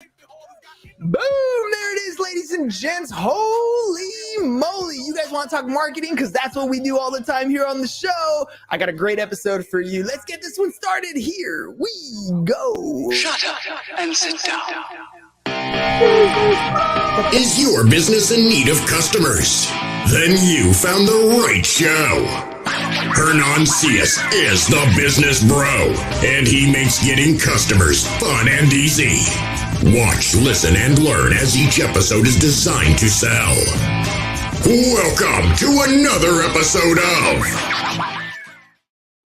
Boom! There it is, ladies and gents. Holy moly. You guys want to talk marketing? Because that's what we do all the time here on the show. I got a great episode for you. Let's get this one started. Here we go. Shut up and sit down. Is your business in need of customers? Then you found the right show. Hernan Cias is the business bro, and he makes getting customers fun and easy. Watch, listen, and learn as each episode is designed to sell. Welcome to another episode of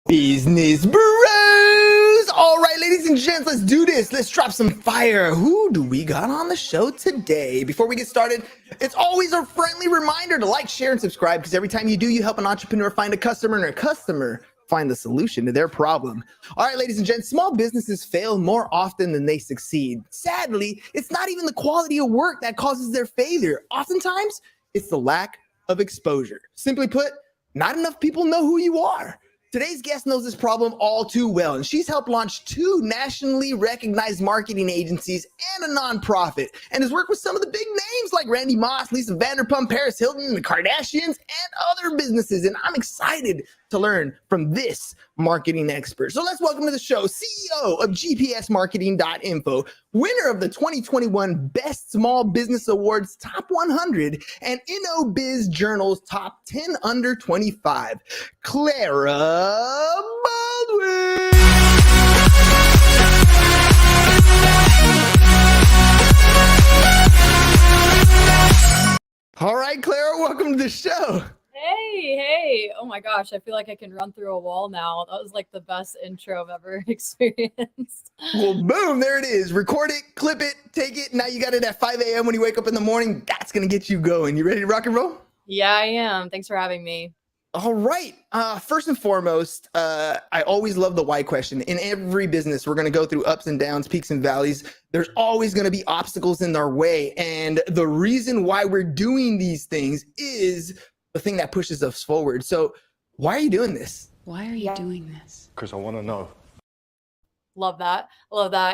Business Bros. All right, ladies and gents, let's do this. Let's drop some fire. Who do we got on the show today? Before we get started, it's always a friendly reminder to like, share, and subscribe, because every time you do, you help an entrepreneur find a customer, and a customer find the solution to their problem. All right, ladies and gents, small businesses fail more often than they succeed. Sadly, it's not even the quality of work that causes their failure. Oftentimes, it's the lack of exposure. Simply put, not enough people know who you are. Today's guest knows this problem all too well, and she's helped launch 2 nationally recognized marketing agencies and a nonprofit, and has worked with some of the big names like Randy Moss, Lisa Vanderpump, Paris Hilton, the Kardashians, and other businesses. And I'm excited to learn from this marketing expert. So let's welcome to the show CEO of GPSmarketing.info, winner of the 2021 Best Small Business Awards Top 100 and InnoBiz Journal's Top 10 Under 25, Clara Baldwin. All right, Clara, welcome to the show. Hey. Oh my gosh, I feel like I can run through a wall now. That was like the best intro I've ever experienced. Well, boom, there it is. Record it, clip it, take it. Now you got it at 5 a.m. when you wake up in the morning. That's going to get you going. You ready to rock and roll? Yeah, I am. Thanks for having me. All right. First and foremost, I always love the why question. In every business, we're going to go through ups and downs, peaks and valleys. There's always going to be obstacles in our way. And the reason why we're doing these things is the thing that pushes us forward. So why are you doing this? Why are you doing this? Because I want to know. Love that.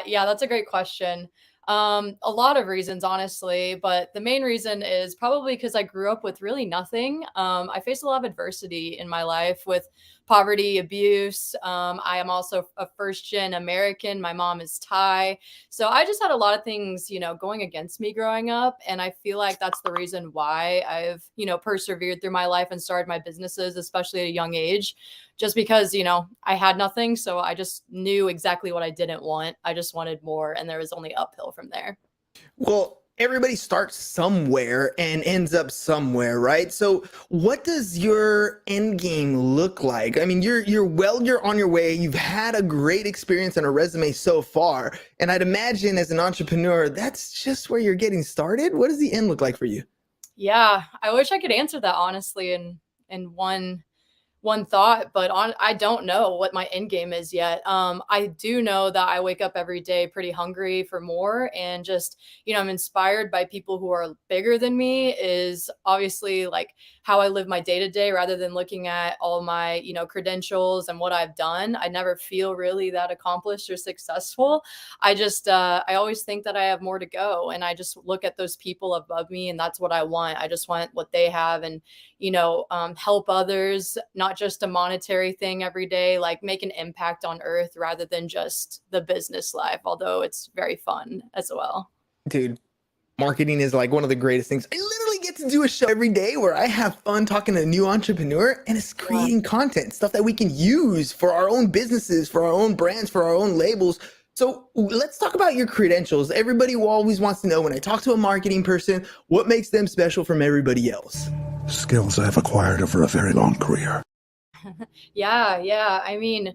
Yeah, that's a great question. A lot of reasons, honestly, but the main reason is probably because I grew up with really nothing. I faced a lot of adversity in my life with poverty, abuse. I am also a first-gen American. My mom is Thai. So I just had a lot of things, going against me growing up. And I feel like that's the reason why I've, persevered through my life and started my businesses, especially at a young age. Just because, I had nothing. So I just knew exactly what I didn't want. I just wanted more. And there was only uphill from there. Well, everybody starts somewhere and ends up somewhere, right? So what does your end game look like? I mean, you're on your way. You've had a great experience and a resume so far. And I'd imagine as an entrepreneur, that's just where you're getting started. What does the end look like for you? Yeah, I wish I could answer that honestly in one thought, but I don't know what my end game is yet. I do know that I wake up every day pretty hungry for more, and just, I'm inspired by people who are bigger than me. Is obviously like how I live my day to day, rather than looking at all my, credentials and what I've done. I never feel really that accomplished or successful. I just, I always think that I have more to go, and I just look at those people above me, and that's what I want. I just want what they have, and, help others, not just a monetary thing every day, like make an impact on earth rather than just the business life, although it's very fun as well. Dude, marketing is like one of the greatest things. I literally get to do a show every day where I have fun talking to a new entrepreneur, and it's creating content, stuff that we can use for our own businesses, for our own brands, for our own labels. So let's talk about your credentials. Everybody always wants to know, when I talk to a marketing person, what makes them special from everybody else? Skills I've acquired over a very long career. Yeah. I mean,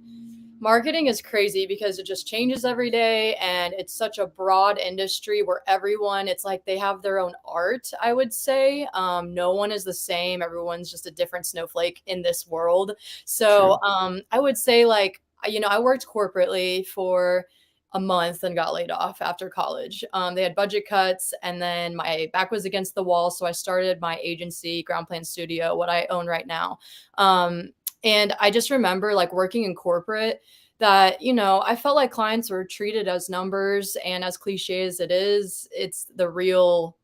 marketing is crazy because it just changes every day, and it's such a broad industry where everyone, it's like they have their own art, I would say. No one is the same. Everyone's just a different snowflake in this world. So I would say, like, I worked corporately for a month and got laid off after college. They had budget cuts, and then my back was against the wall. So I started my agency, Ground Plan Studio, what I own right now. And I just remember, like, working in corporate, that, I felt like clients were treated as numbers, and as cliche as it is, it's the real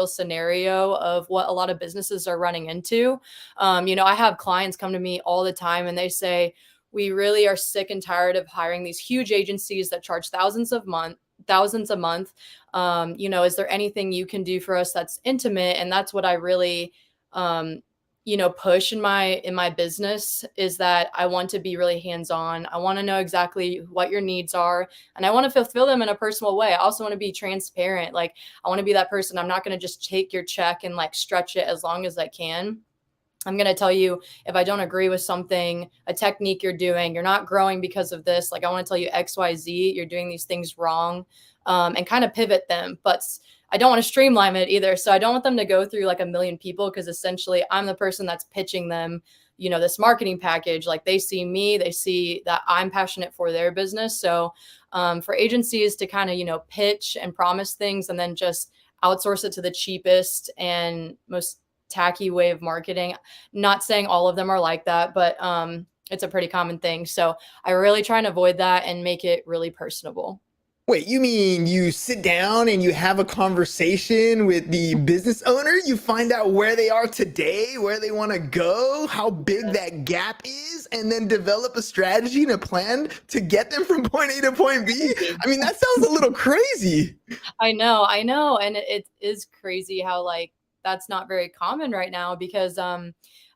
scenario of what a lot of businesses are running into. I have clients come to me all the time and they say, we really are sick and tired of hiring these huge agencies that charge thousands a month. Is there anything you can do for us that's intimate? And that's what I really, push in my business, is that I want to be really hands-on. I want to know exactly what your needs are, and I want to fulfill them in a personal way. I also want to be transparent. Like, I want to be that person. I'm not going to just take your check and like stretch it as long as I can. I'm going to tell you if I don't agree with something, a technique you're doing, you're not growing because of this. Like, I want to tell you XYZ, you're doing these things wrong, and kind of pivot them. But I don't want to streamline it either. So I don't want them to go through like a million people, because essentially I'm the person that's pitching them, this marketing package. Like, they see me, they see that I'm passionate for their business. So for agencies to kind of, pitch and promise things and then just outsource it to the cheapest and most tacky way of marketing. Not saying all of them are like that, but it's a pretty common thing. So I really try and avoid that and make it really personable. Wait, you mean you sit down and you have a conversation with the business owner? You find out where they are today, where they want to go, how big that gap is, and then develop a strategy and a plan to get them from point A to point B? I mean, that sounds a little crazy. I know. And it is crazy how like that's not very common right now, because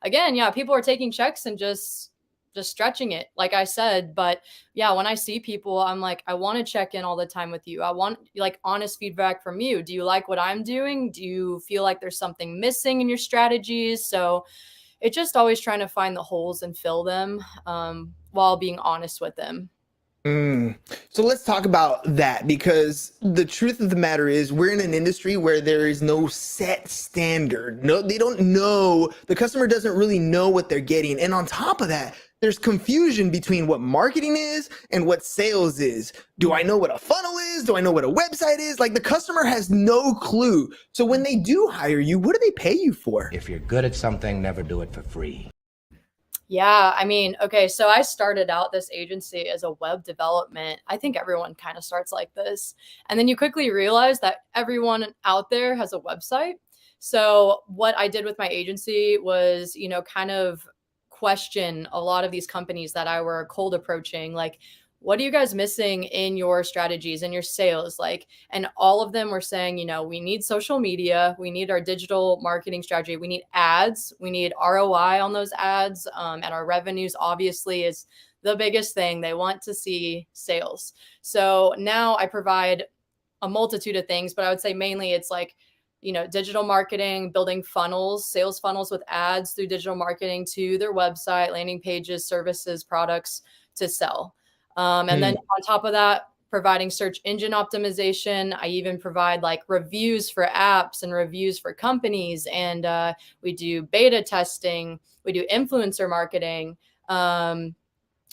again, yeah, people are taking checks and just stretching it, like I said. But yeah, when I see people, I'm like, I want to check in all the time with you. I want like honest feedback from you. Do you like what I'm doing? Do you feel like there's something missing in your strategies? So it's just always trying to find the holes and fill them, while being honest with them. So let's talk about that, because the truth of the matter is we're in an industry where there is no set standard. No, they don't know. The customer doesn't really know what they're getting. And on top of that, there's confusion between what marketing is and what sales is. Do I know what a funnel is? Do I know what a website is? Like, the customer has no clue. So when they do hire you, what do they pay you for? If you're good at something, never do it for free. Yeah, I mean, okay, so I started out this agency as a web development. I think everyone kind of starts like this. And then you quickly realize that everyone out there has a website. So what I did with my agency was, kind of question a lot of these companies that I were cold approaching. Like, what are you guys missing in your strategies and your sales? Like, and all of them were saying, we need social media, we need our digital marketing strategy, we need ads, we need ROI on those ads, and our revenues obviously is the biggest thing. They want to see sales. So now I provide a multitude of things, but I would say mainly it's like, digital marketing, building funnels, sales funnels with ads through digital marketing to their website, landing pages, services, products to sell. And then on top of that, providing search engine optimization. I even provide like reviews for apps and reviews for companies. And we do beta testing. We do influencer marketing,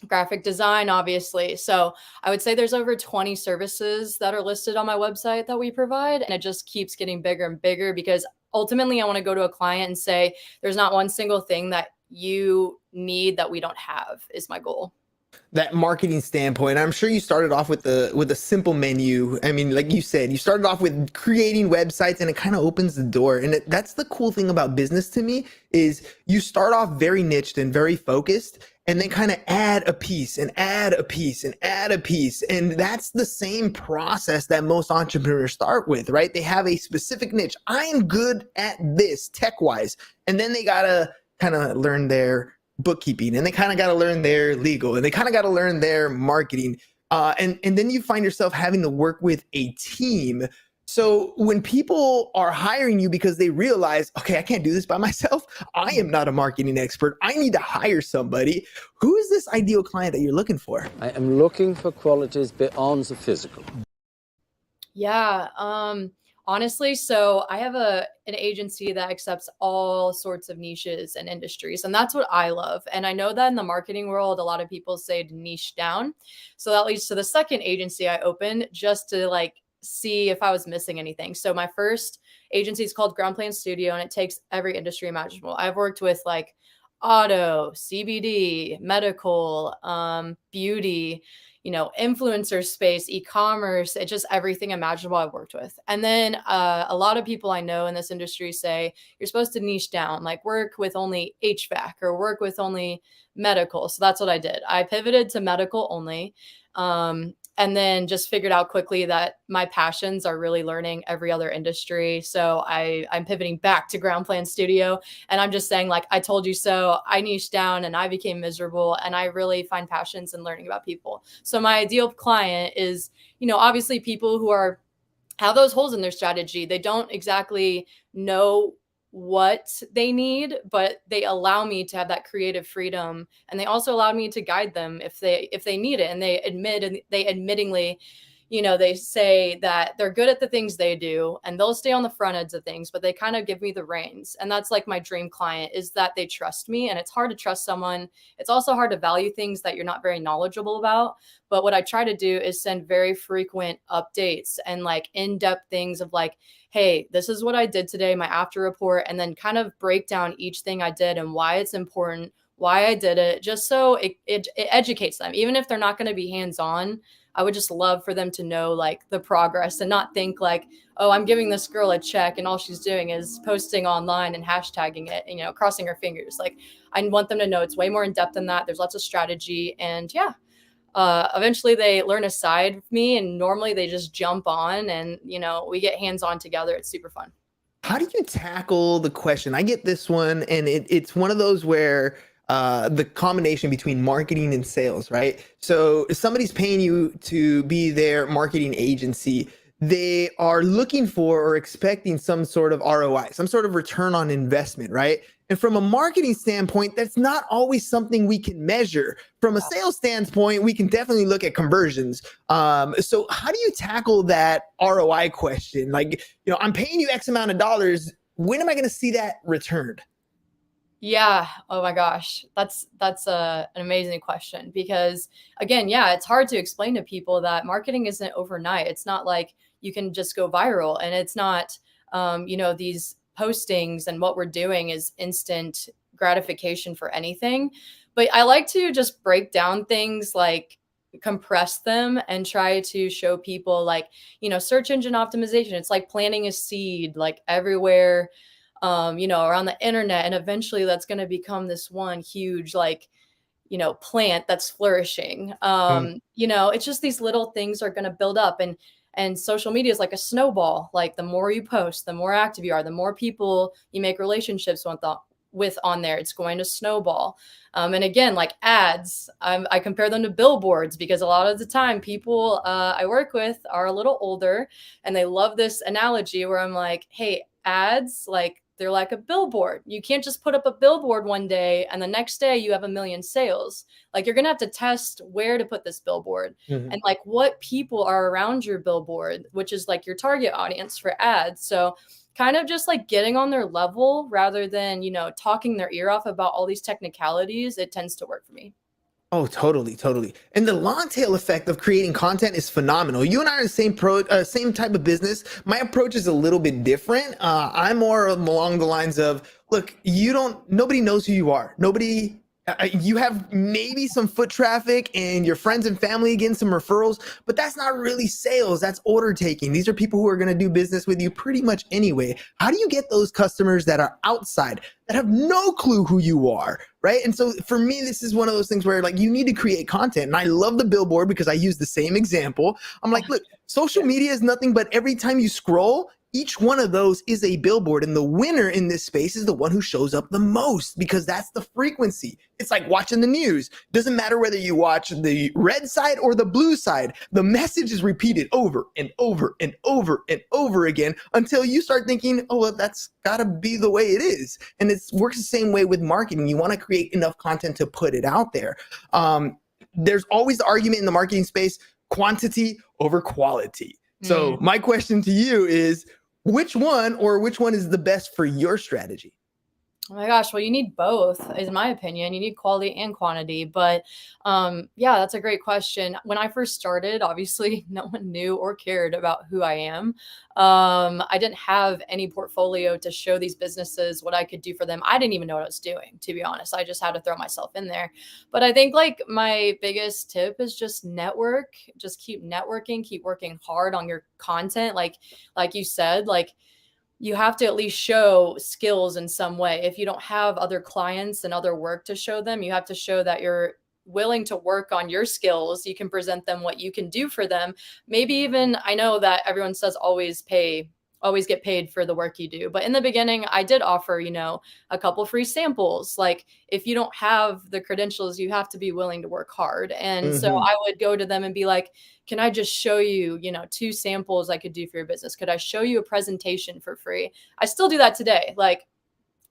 graphic design, obviously. So I would say there's over 20 services that are listed on my website that we provide. And it just keeps getting bigger and bigger, because ultimately I want to go to a client and say, there's not one single thing that you need that we don't have, is my goal. That marketing standpoint, I'm sure you started off with a simple menu. I mean, like you said, you started off with creating websites, and it kind of opens the door. And that's the cool thing about business to me, is you start off very niched and very focused, and then kind of add a piece and add a piece and add a piece. And that's the same process that most entrepreneurs start with, right? They have a specific niche. I'm good at this tech-wise. And then they gotta kind of learn their bookkeeping, and they kind of got to learn their legal, and they kind of got to learn their marketing. And then you find yourself having to work with a team. So when people are hiring you because they realize, okay, I can't do this by myself, I am not a marketing expert, I need to hire somebody, who is this ideal client that you're looking for? I am looking for qualities beyond the physical. Yeah. Honestly, so I have an agency that accepts all sorts of niches and industries, and that's what I love. And I know that in the marketing world, a lot of people say to niche down. So that leads to the second agency I opened, just to like see if I was missing anything. So my first agency is called Ground Plan Studio, and it takes every industry imaginable. I've worked with like auto, CBD, medical, beauty, influencer space, e-commerce, it's just everything imaginable I've worked with. And then a lot of people I know in this industry say you're supposed to niche down, like work with only HVAC or work with only medical. So that's what I did. I pivoted to medical only. And then just figured out quickly that my passions are really learning every other industry. So I'm pivoting back to ground plan studio. And I'm just saying, like, I told you so. I niched down and I became miserable. And I really find passions in learning about people. So my ideal client is, obviously people who have those holes in their strategy. They don't exactly know what they need, but they allow me to have that creative freedom, and they also allowed me to guide them if they need it. And they admittingly, they say that they're good at the things they do and they'll stay on the front ends of things, but they kind of give me the reins. And that's like my dream client, is that they trust me. And it's hard to trust someone. It's also hard to value things that you're not very knowledgeable about. But what I try to do is send very frequent updates and like in-depth things of like, hey, this is what I did today, my after report, and then kind of break down each thing I did and why it's important, why I did it, just so it educates them. Even if they're not going to be hands-on, I would just love for them to know like the progress and not think like, oh, I'm giving this girl a check and all she's doing is posting online and hashtagging it and, crossing her fingers. Like, I want them to know it's way more in depth than that. There's lots of strategy, and eventually they learn a side of me, and normally they just jump on and, we get hands on together. It's super fun. How do you tackle the question? I get this one, and it's one of those where the combination between marketing and sales, right? So if somebody's paying you to be their marketing agency, they are looking for or expecting some sort of ROI, some sort of return on investment, right? And from a marketing standpoint, that's not always something we can measure. From a sales standpoint, we can definitely look at conversions. So how do you tackle that ROI question? Like, I'm paying you X amount of dollars. When am I going to see that returned? Yeah. Oh my gosh. That's an amazing question, because again, it's hard to explain to people that marketing isn't overnight. It's not like you can just go viral, and it's not, these postings and what we're doing is instant gratification for anything. But I like to just break down things, like compress them and try to show people like, search engine optimization. It's like planting a seed like everywhere, around the internet. And eventually that's going to become this one huge, like, plant that's flourishing. It's just these little things are going to build up, and social media is like a snowball. Like, the more you post, the more active you are, the more people you make relationships with on there, it's going to snowball. And again, like ads, I compare them to billboards, because a lot of the time people I work with are a little older, and they love this analogy where I'm like, hey, ads, like, they're like a billboard. You can't just put up a billboard one day and the next day you have 1 million sales. Like, you're going to have to test where to put this billboard and like what people are around your billboard, which is like your target audience for ads. So kind of just like getting on their level rather than, talking their ear off about all these technicalities, it tends to work for me. Oh, totally, totally. And the long tail effect of creating content is phenomenal. You and I are the same type of business. My approach is a little bit different. I'm more along the lines of, look, nobody knows who you are. You have maybe some foot traffic and your friends and family getting some referrals, but that's not really sales. That's order taking. These are people who are going to do business with you pretty much anyway. How do you get those customers that are outside, that have no clue who you are, right? And so for me, this is one of those things where like you need to create content. And I love the billboard because I use the same example. I'm like, look, social media is nothing but every time you scroll, each one of those is a billboard, and the winner in this space is the one who shows up the most, because that's the frequency. It's like watching the news. Doesn't matter whether you watch the red side or the blue side. The message is repeated over and over and over and over again until you start thinking, oh, well, that's gotta be the way it is. And it works the same way with marketing. You want to create enough content to put it out there. There's always the argument in the marketing space, quantity over quality. So my question to you is, which one is the best for your strategy? Oh my gosh. Well, you need both, is my opinion. You need quality and quantity. But yeah, that's a great question. When I first started, obviously, no one knew or cared about who I am. I didn't have any portfolio to show these businesses what I could do for them. I didn't even know what I was doing, to be honest. I just had to throw myself in there. But I think like my biggest tip is just network, just keep networking, keep working hard on your content. Like you said, like, you have to at least show skills in some way. If you don't have other clients and other work to show them, you have to show that you're willing to work on your skills. You can present them what you can do for them. Maybe even, I know that everyone says always get paid for the work you do. But in the beginning, I did offer, a couple free samples. Like if you don't have the credentials, you have to be willing to work hard. And so I would go to them and be like, can I just show you, 2 samples I could do for your business? Could I show you a presentation for free? I still do that today. Like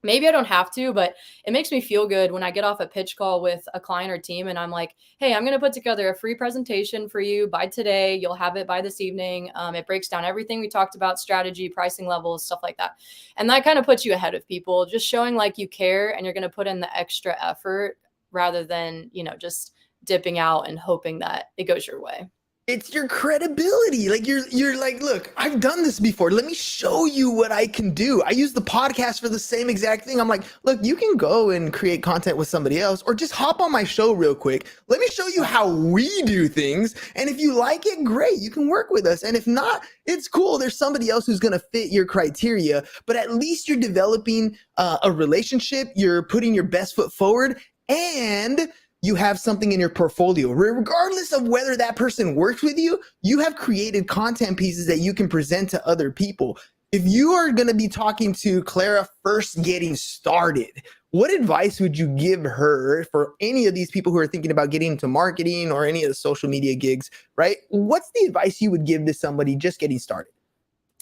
maybe I don't have to, but it makes me feel good when I get off a pitch call with a client or team and I'm like, hey, I'm going to put together a free presentation for you by today. You'll have it by this evening. It breaks down everything we talked about, strategy, pricing levels, stuff like that. And that kind of puts you ahead of people, just showing like you care and you're going to put in the extra effort rather than, just dipping out and hoping that it goes your way. It's your credibility. Like you're like, look, I've done this before. Let me show you what I can do. I use the podcast for the same exact thing. I'm like, look, you can go and create content with somebody else or just hop on my show real quick. Let me show you how we do things. And if you like it, great, you can work with us. And if not, it's cool. There's somebody else who's going to fit your criteria, but at least you're developing a relationship. You're putting your best foot forward and you have something in your portfolio. Regardless of whether that person works with you, you have created content pieces that you can present to other people. If you are going to be talking to Clara first getting started, what advice would you give her for any of these people who are thinking about getting into marketing or any of the social media gigs, right? What's the advice you would give to somebody just getting started?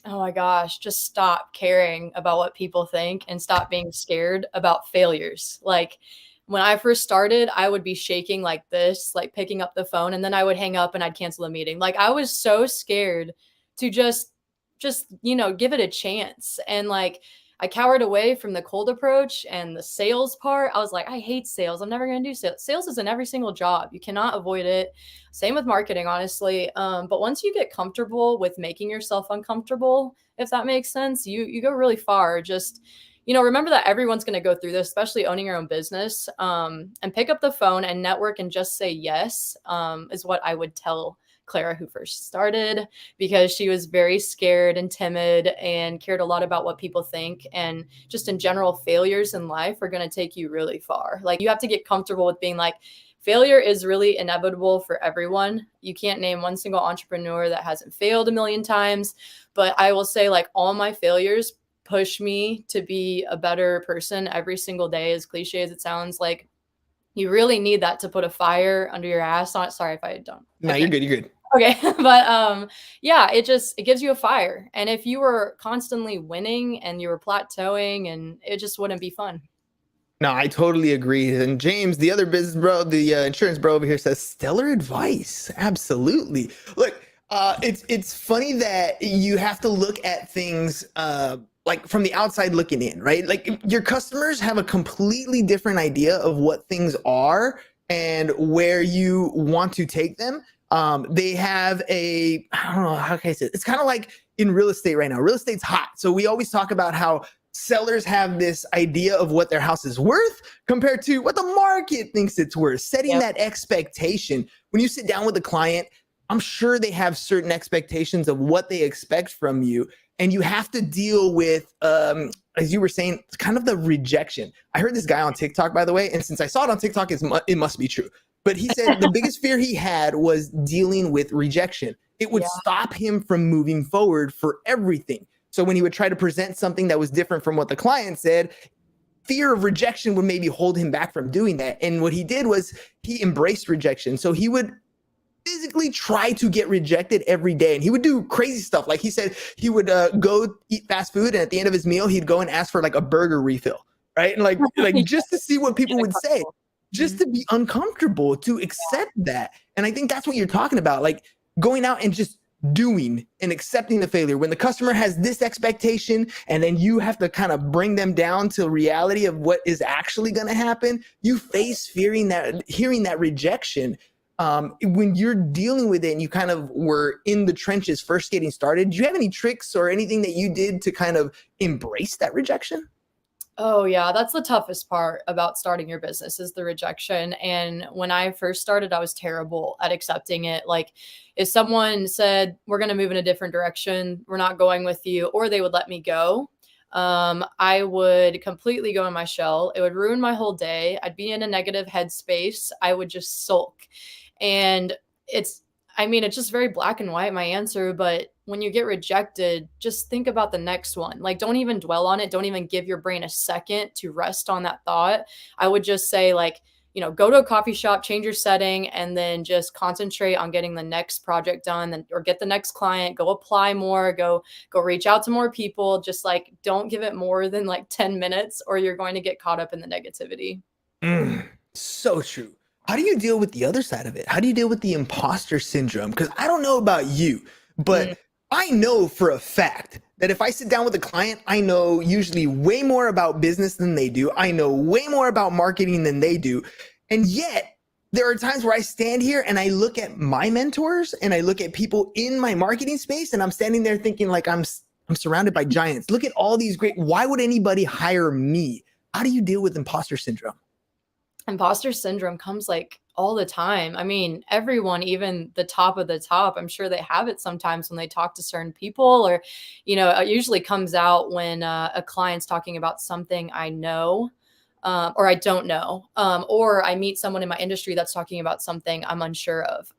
Oh my gosh, just stop caring about what people think and stop being scared about failures. Like, when I first started, I would be shaking like this, like picking up the phone, and then I would hang up and I'd cancel a meeting. Like I was so scared to just, give it a chance. And like I cowered away from the cold approach and the sales part. I was like, I hate sales. I'm never going to do sales. Sales is in every single job. You cannot avoid it. Same with marketing, honestly. But once you get comfortable with making yourself uncomfortable, if that makes sense, you go really far. Just, remember that everyone's going to go through this, especially owning your own business, and pick up the phone and network and just say yes, is what I would tell Clara, who first started, because she was very scared and timid and cared a lot about what people think. And just in general, failures in life are going to take you really far. Like you have to get comfortable with being like, failure is really inevitable for everyone. You can't name one single entrepreneur that hasn't failed a million times. But I will say like all my failures push me to be a better person every single day. As cliche as it sounds, like you really need that to put a fire under your ass. Sorry if I don't. No, you're good. You're good. Okay. But yeah, it gives you a fire. And if you were constantly winning and you were plateauing, and it just wouldn't be fun. No, I totally agree. And James, the other business bro, the insurance bro over here says stellar advice. Absolutely. Look, it's funny that you have to look at things like from the outside looking in, right? Like your customers have a completely different idea of what things are and where you want to take them. They have I don't know, how can I say it? It's kind of like in real estate right now. Real estate's hot. So we always talk about how sellers have this idea of what their house is worth compared to what the market thinks it's worth, setting that expectation. When you sit down with a client, I'm sure they have certain expectations of what they expect from you. And you have to deal with, as you were saying, kind of the rejection. I heard this guy on TikTok, by the way, and since I saw it on TikTok, it must be true. But he said the biggest fear he had was dealing with rejection. It would stop him from moving forward for everything. So when he would try to present something that was different from what the client said, fear of rejection would maybe hold him back from doing that. And what he did was he embraced rejection. So he would physically try to get rejected every day. And he would do crazy stuff. Like he said, he would go eat fast food. And at the end of his meal, he'd go and ask for like a burger refill. Right. And like just to see what people would say, just to be uncomfortable, to accept that. And I think that's what you're talking about. Like going out and just doing and accepting the failure, when the customer has this expectation and then you have to kind of bring them down to reality of what is actually going to happen, you face hearing that rejection. When you're dealing with it and you kind of were in the trenches first getting started, do you have any tricks or anything that you did to kind of embrace that rejection? Oh yeah, that's the toughest part about starting your business is the rejection. And when I first started, I was terrible at accepting it. Like if someone said, we're going to move in a different direction, we're not going with you, or they would let me go, I would completely go in my shell. It would ruin my whole day. I'd be in a negative headspace. I would just sulk. And it's just very black and white, my answer. But when you get rejected, just think about the next one. Like, don't even dwell on it. Don't even give your brain a second to rest on that thought. I would just say, like, go to a coffee shop, change your setting, and then just concentrate on getting the next project done or get the next client, go apply more, go reach out to more people. Just like, don't give it more than like 10 minutes or you're going to get caught up in the negativity. So true. How do you deal with the other side of it? How do you deal with the imposter syndrome? Because I don't know about you, but I know for a fact that if I sit down with a client, I know usually way more about business than they do. I know way more about marketing than they do. And yet there are times where I stand here and I look at my mentors and I look at people in my marketing space and I'm standing there thinking like I'm surrounded by giants. Look at all these why would anybody hire me? How do you deal with imposter syndrome? Imposter syndrome comes like all the time. I mean, everyone, even the top of the top, I'm sure they have it sometimes when they talk to certain people, or, it usually comes out when a client's talking about something I know, or I don't know, or I meet someone in my industry that's talking about something I'm unsure of.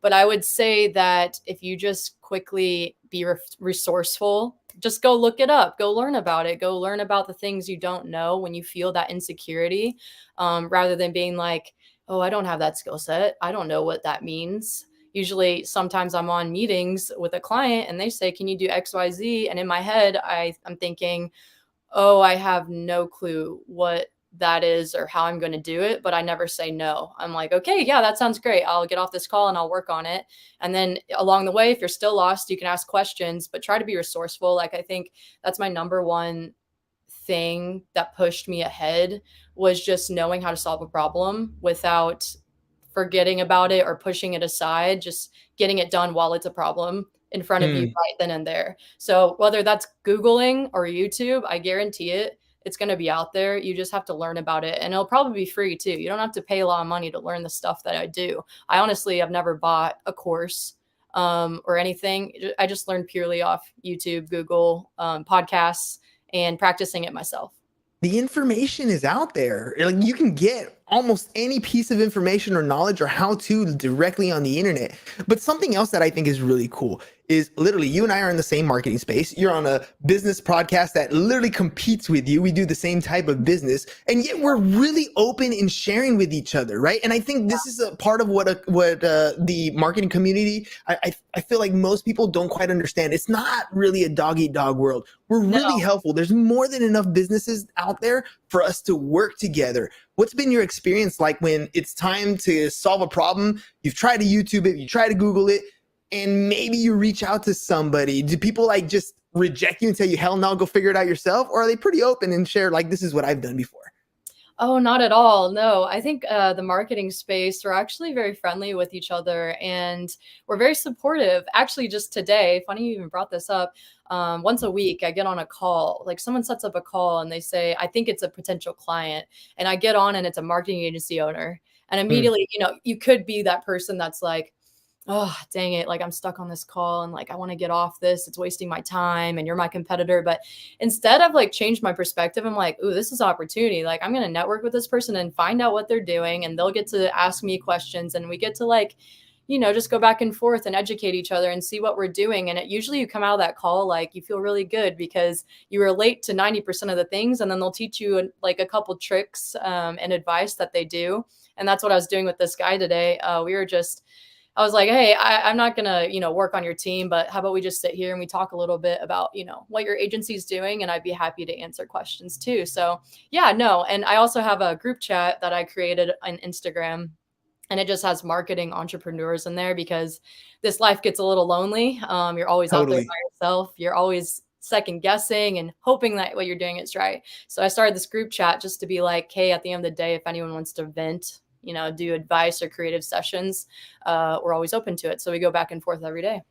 But I would say that if you just quickly be resourceful, just go look it up, go learn about it, go learn about the things you don't know when you feel that insecurity, rather than being like, oh, I don't have that skill set. I don't know what that means. Usually, sometimes I'm on meetings with a client and they say, can you do X, Y, Z? And in my head, I'm thinking, oh, I have no clue what that is or how I'm going to do it, but I never say no. I'm like, okay, yeah, that sounds great. I'll get off this call and I'll work on it. And then along the way, if you're still lost, you can ask questions, but try to be resourceful. Like, I think that's my number one thing that pushed me ahead, was just knowing how to solve a problem without forgetting about it or pushing it aside, just getting it done while it's a problem in front of you right then and there. So whether that's Googling or YouTube, I guarantee it's going to be out there. You just have to learn about it, and it'll probably be free too. You don't have to pay a lot of money to learn the stuff that I do. I honestly have never bought a course or anything. I just learned purely off YouTube, Google, podcasts, and practicing it myself. The information is out there. Like, you can get almost any piece of information or knowledge or how to directly on the internet. But something else that I think is really cool is literally you and I are in the same marketing space. You're on a business podcast that literally competes with you. We do the same type of business, and yet we're really open in sharing with each other, right? And I think this is a part of what the marketing community, I feel like most people don't quite understand. It's not really a dog eat dog world. We're really helpful. There's more than enough businesses out there for us to work together. What's been your experience like when it's time to solve a problem? You've tried to YouTube it, you try to Google it, and maybe you reach out to somebody. Do people like just reject you and tell you, hell no, go figure it out yourself? Or are they pretty open and share like, this is what I've done before? Oh, not at all. No, I think the marketing space, we're actually very friendly with each other and we're very supportive. Actually, just today, funny you even brought this up. Once a week, I get on a call, like someone sets up a call and they say, I think it's a potential client. And I get on and it's a marketing agency owner. And immediately, you could be that person that's like, oh, dang it. Like, I'm stuck on this call and like, I want to get off this. It's wasting my time and you're my competitor. But instead of like change my perspective, I'm like, ooh, this is opportunity. Like, I'm going to network with this person and find out what they're doing. And they'll get to ask me questions and we get to like, just go back and forth and educate each other and see what we're doing. And usually you come out of that call, like you feel really good because you relate to 90% of the things. And then they'll teach you like a couple tricks and advice that they do. And that's what I was doing with this guy today. I was like, hey, I'm not going to, work on your team, but how about we just sit here and we talk a little bit about, what your agency's doing. And I'd be happy to answer questions too. So yeah, no. And I also have a group chat that I created on Instagram And it just has marketing entrepreneurs in there because this life gets a little lonely. You're always out there Totally. by yourself. You're always second guessing and hoping that what you're doing is right. So I started this group chat just to be like, hey, at the end of the day, if anyone wants to vent, do advice or creative sessions, we're always open to it. So we go back and forth every day.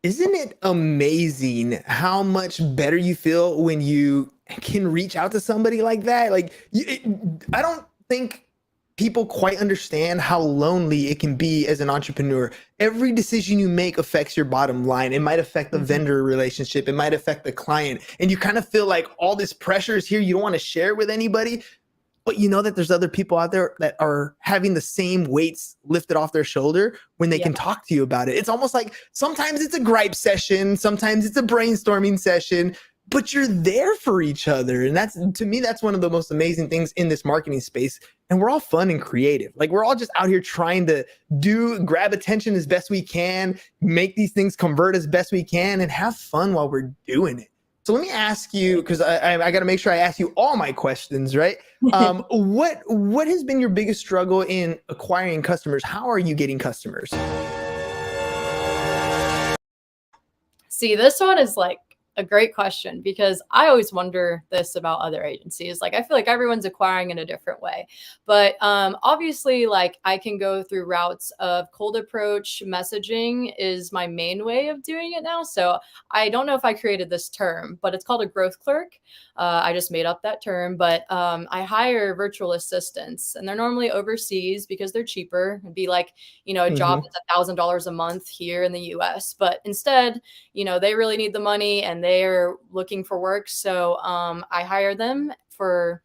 Isn't it amazing how much better you feel when you can reach out to somebody like that? I don't think people quite understand how lonely it can be as an entrepreneur. Every decision you make affects your bottom line. It might affect the vendor relationship. It might affect the client. And you kind of feel like all this pressure is here. You don't want to share it with anybody. But you know that there's other people out there that are having the same weights lifted off their shoulder when they can talk to you about it. It's almost like sometimes it's a gripe session, sometimes it's a brainstorming session, but you're there for each other. And to me, that's one of the most amazing things in this marketing space. And we're all fun and creative. Like we're all just out here trying to grab attention as best we can, make these things convert as best we can, and have fun while we're doing it. So let me ask you, because I got to make sure I ask you all my questions, right? What has been your biggest struggle in acquiring customers? How are you getting customers? See, this one is like a great question because I always wonder this about other agencies. Like, I feel like everyone's acquiring in a different way, but obviously, like I can go through routes of cold approach messaging is my main way of doing it now. So I don't know if I created this term, but it's called a growth clerk. I just made up that term, but I hire virtual assistants, and they're normally overseas because they're cheaper. It'd be like, a job that's $1,000 a month here in the US, but instead, they really need the money and they're looking for work. So I hire them for,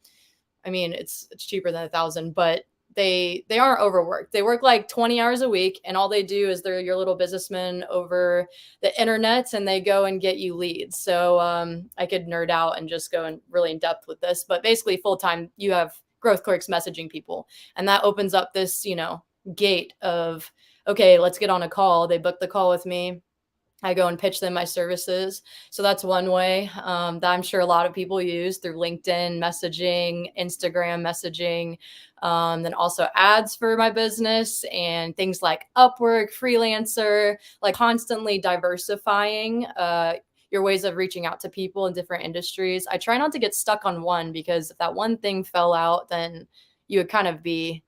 it's cheaper than 1,000, but they aren't overworked. They work like 20 hours a week, and all they do is they're your little businessman over the internet, and they go and get you leads. So I could nerd out and just go in really in depth with this, but basically full time, you have growth clerks messaging people, and that opens up this, gate of, okay, let's get on a call. They book the call with me. I go and pitch them my services. So that's one way that I'm sure a lot of people use through LinkedIn messaging, Instagram messaging, then also ads for my business and things like Upwork, Freelancer, like constantly diversifying your ways of reaching out to people in different industries. I try not to get stuck on one because if that one thing fell out, then you would kind of be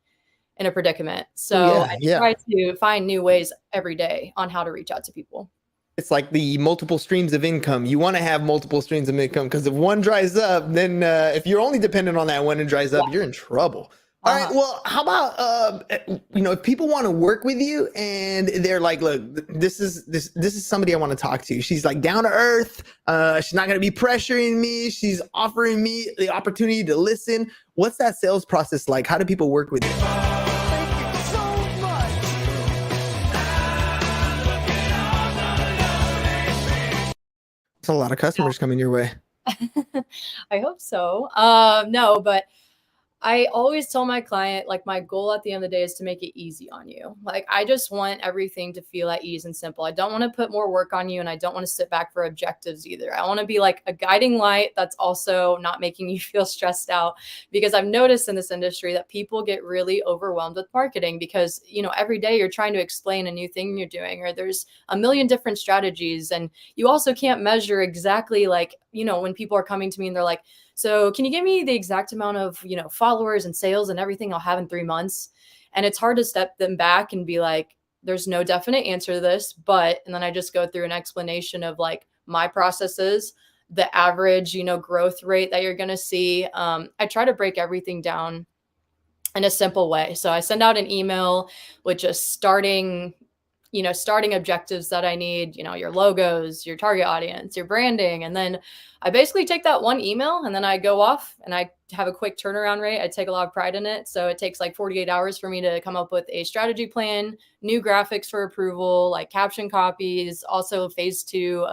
in a predicament. So I try to find new ways every day on how to reach out to people. It's like the multiple streams of income. You want to have multiple streams of income because if one dries up, then if you're only dependent on that one and dries up, you're in trouble. All right. Well, how about if people want to work with you and they're like, look, this is somebody I want to talk to. She's like down to earth. She's not going to be pressuring me. She's offering me the opportunity to listen. What's that sales process like? How do people work with you? A lot of customers coming your way. I hope so. No, but I always tell my client, like, my goal at the end of the day is to make it easy on you. Like, I just want everything to feel at ease and simple. I don't want to put more work on you, and I don't want to sit back for objectives either. I want to be like a guiding light that's also not making you feel stressed out, because I've noticed in this industry that people get really overwhelmed with marketing because, every day you're trying to explain a new thing you're doing, or there's a million different strategies. And you also can't measure exactly, like, when people are coming to me and they're like, so can you give me the exact amount of, followers and sales and everything I'll have in 3 months? And it's hard to step them back and be like, there's no definite answer to this, and then I just go through an explanation of like my processes, the average, growth rate that you're going to see. I try to break everything down in a simple way. So I send out an email with just starting objectives that I need, your logos, your target audience, your branding. And then I basically take that one email and then I go off and I have a quick turnaround rate. I take a lot of pride in it. So it takes like 48 hours for me to come up with a strategy plan, new graphics for approval, like caption copies, also phase 2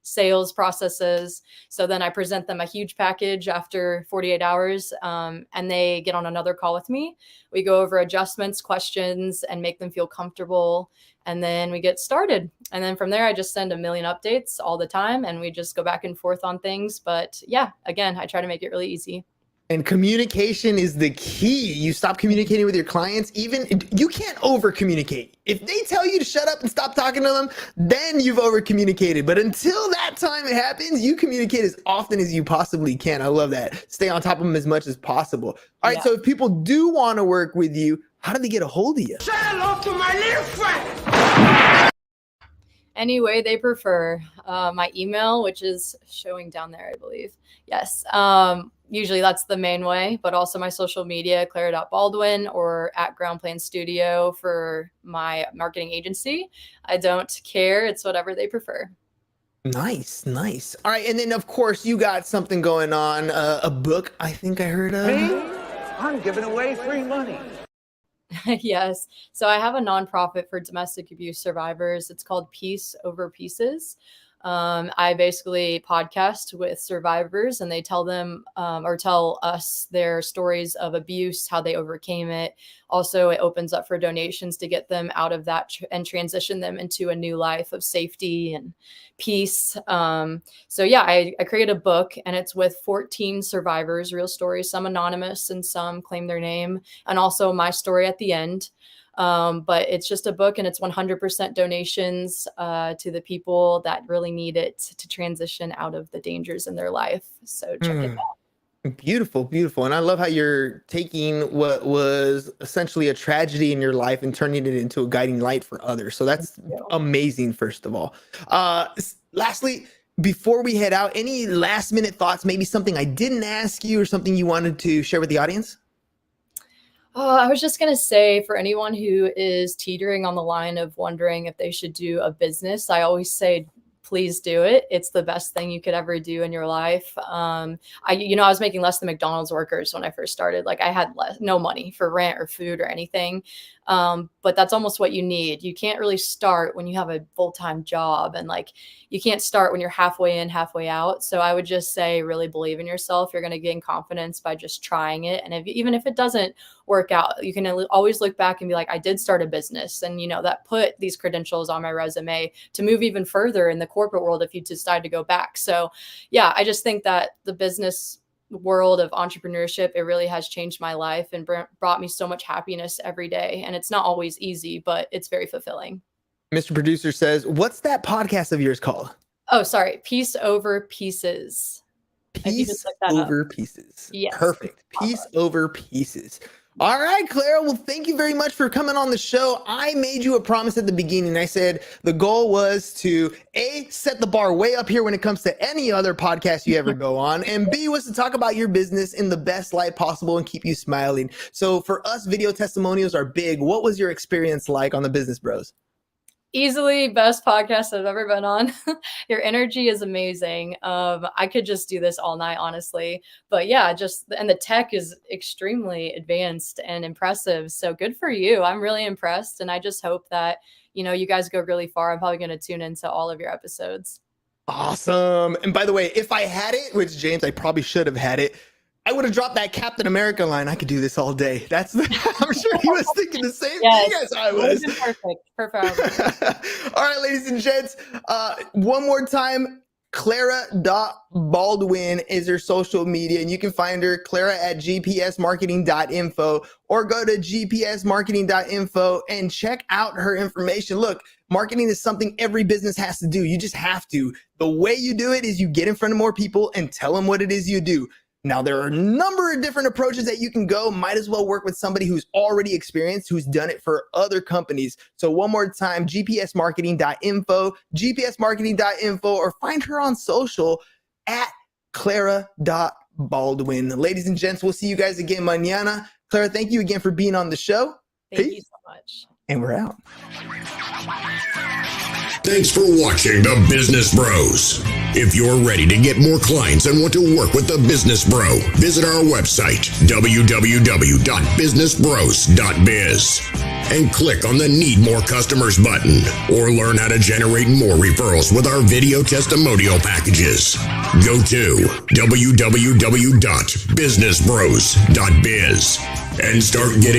sales processes. So then I present them a huge package after 48 hours and they get on another call with me. We go over adjustments, questions, and make them feel comfortable. And then we get started. And then from there, I just send a million updates all the time and we just go back and forth on things. But yeah, again, I try to make it really easy. And communication is the key. You stop communicating with your clients, even you can't over communicate. If they tell you to shut up and stop talking to them, then you've over communicated. But until that time it happens, you communicate as often as you possibly can. I love that. Stay on top of them as much as possible. All right. So if people do want to work with you, how do they get a hold of you? Say hello to my little friend. Any way they prefer. My email, which is showing down there, I believe. Yes. Usually that's the main way, but also my social media, Clara.Baldwin or at Ground Plan Studio for my marketing agency. I don't care. It's whatever they prefer. Nice, nice. All right. And then, of course, you got something going on, a book I think I heard of. I'm giving away free money. Yes. So I have a nonprofit for domestic abuse survivors. It's called Peace Over Pieces. I basically podcast with survivors and they tell them or tell us their stories of abuse, how they overcame it. Also, it opens up for donations to get them out of that and transition them into a new life of safety and peace. So yeah, I created a book and it's with 14 survivors, real stories, some anonymous and some claim their name, and also my story at the end. But it's just a book and it's 100% donations to the people that really need it to transition out of the dangers in their life. So check it out. Beautiful, beautiful. And I love how you're taking what was essentially a tragedy in your life and turning it into a guiding light for others. So that's amazing, first of all. Lastly, before we head out, any last minute thoughts, maybe something I didn't ask you or something you wanted to share with the audience? I was just going to say, for anyone who is teetering on the line of wondering if they should do a business, I always say, please do it. It's the best thing you could ever do in your life. I was making less than McDonald's workers when I first started. Like I had no money for rent or food or anything. But that's almost what you need. You can't really start when you have a full-time job, and like you can't start when you're halfway in, halfway out. So I would just say, really believe in yourself. You're going to gain confidence by just trying it. And even if it doesn't work out, you can always look back and be like, I did start a business, and that put these credentials on my resume to move even further in the corporate world if you decide to go back. So yeah, I just think that the business world of entrepreneurship, it really has changed my life and brought me so much happiness every day. And it's not always easy, but it's very fulfilling. Mr. Producer says, what's that podcast of yours called? Oh, sorry. Peace Over Pieces. Peace Over Pieces. Yes. Perfect. Peace Over Pieces. All right, Clara. Well, thank you very much for coming on the show. I made you a promise at the beginning. I said the goal was to A, set the bar way up here when it comes to any other podcast you ever go on, and B, was to talk about your business in the best light possible and keep you smiling. So for us, video testimonials are big. What was your experience like on the Business Bros? Easily best podcast I've ever been on. Your energy is amazing. I could just do this all night, honestly. But yeah, and the tech is extremely advanced and impressive. So good for you. I'm really impressed. And I just hope that, you guys go really far. I'm probably going to tune into all of your episodes. Awesome. And by the way, if I had it, which James, I probably should have had it, I would have dropped that Captain America line. I could do this all day. I'm sure he was thinking the same thing as I was. Perfect. All right, ladies and gents. One more time, Clara.Baldwin is her social media, and you can find her, Clara, at gpsmarketing.info, or go to gpsmarketing.info and check out her information. Look, marketing is something every business has to do. You just have to. The way you do it is you get in front of more people and tell them what it is you do. Now, there are a number of different approaches that you can go. Might as well work with somebody who's already experienced, who's done it for other companies. So one more time, gpsmarketing.info, gpsmarketing.info, or find her on social at Clara.Baldwin. Ladies and gents, we'll see you guys again mañana. Clara, thank you again for being on the show. Thank you so much. And we're out. Thanks for watching The Business Bros. If you're ready to get more clients and want to work with The Business Bro, visit our website, www.businessbros.biz, and click on the Need More Customers button, or learn how to generate more referrals with our video testimonial packages. Go to www.businessbros.biz and start getting